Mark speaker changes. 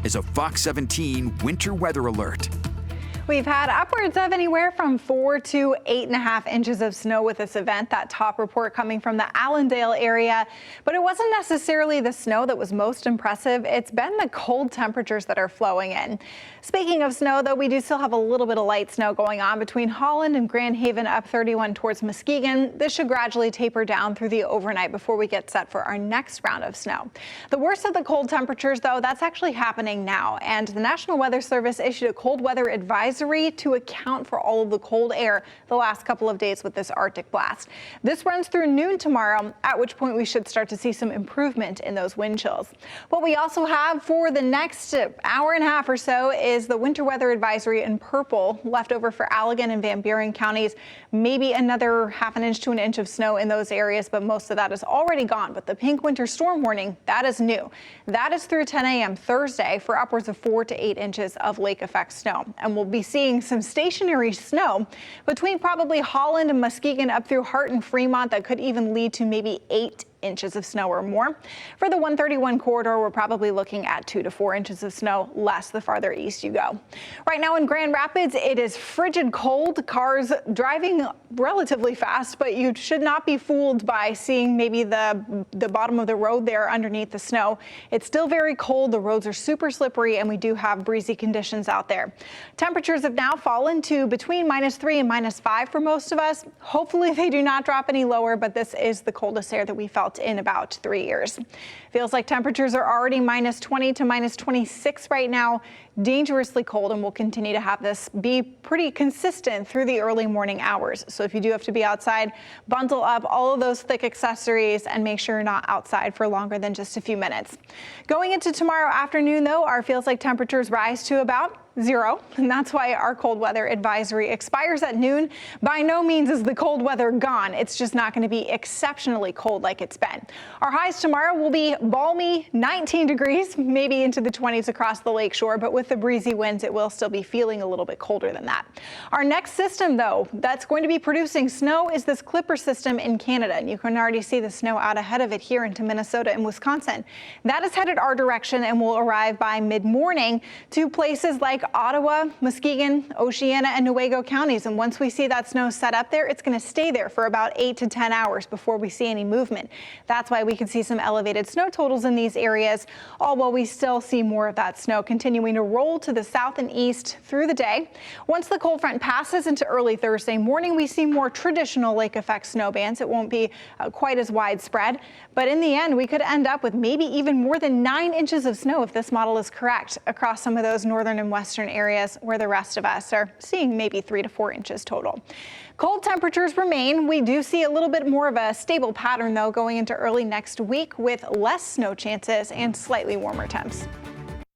Speaker 1: is a Fox 17 winter weather alert.
Speaker 2: We've had upwards of anywhere from 4 to 8.5 inches of snow with this event. That top report coming from the Allendale area. But it wasn't necessarily the snow that was most impressive. It's been the cold temperatures that are flowing in. Speaking of snow, though, we do still have a little bit of light snow going on between Holland and Grand Haven up 31 towards Muskegon. This should gradually taper down through the overnight before we get set for our next round of snow. The worst of the cold temperatures, though, that's actually happening now. And the National Weather Service issued a cold weather advisory to account for all of the cold air the last couple of days with this Arctic blast. This runs through noon tomorrow, at which point we should start to see some improvement in those wind chills. What we also have for the next hour and a half or so is the winter weather advisory in purple left over for Allegan and Van Buren counties. Maybe another half an inch to an inch of snow in those areas, but most of that is already gone. But the pink winter storm warning, that is new. That is through 10 a.m. Thursday for upwards of 4 to 8 inches of lake effect snow. And we'll be seeing some stationary snow between probably Holland and Muskegon up through Hart and Fremont that could even lead to maybe 8 inches of snow or more. For the 131 corridor, we're probably looking at 2 to 4 inches of snow less the farther east you go. Right now in Grand Rapids, it is frigid cold. Cars driving relatively fast, but you should not be fooled by seeing maybe the bottom of the road there underneath the snow. It's still very cold. The roads are super slippery, and we do have breezy conditions out there. Temperatures have now fallen to between -3 and -5 for most of us. Hopefully they do not drop any lower, but this is the coldest air that we felt in about 3 years. Feels like temperatures are already -20 to -26 right now. Dangerously cold, and we'll continue to have this be pretty consistent through the early morning hours. So if you do have to be outside, bundle up all of those thick accessories and make sure you're not outside for longer than just a few minutes. Going into tomorrow afternoon, though, our feels like temperatures rise to about 0, and that's why our cold weather advisory expires at noon. By no means is the cold weather gone. It's just not going to be exceptionally cold like it's been. Our highs tomorrow will be balmy 19 degrees, maybe into the 20s across the lakeshore, but with the breezy winds, it will still be feeling a little bit colder than that. Our next system, though, that's going to be producing snow is this Clipper system in Canada, and you can already see the snow out ahead of it here into Minnesota and Wisconsin. That is headed our direction and will arrive by mid-morning to places like Ottawa, Muskegon, Oceana, and Newaygo counties. And once we see that snow set up there, it's going to stay there for about 8 to 10 hours before we see any movement. That's why we can see some elevated snow totals in these areas, all while we still see more of that snow continuing to roll to the south and east through the day. Once the cold front passes into early Thursday morning, we see more traditional lake effect snow bands. It won't be quite as widespread, but in the end, we could end up with maybe even more than 9 inches of snow if this model is correct across some of those northern and western areas where the rest of us are seeing maybe 3 to 4 inches total. Cold temperatures remain. We do see a little bit more of a stable pattern, though, going into early next week with less snow chances and slightly warmer temps.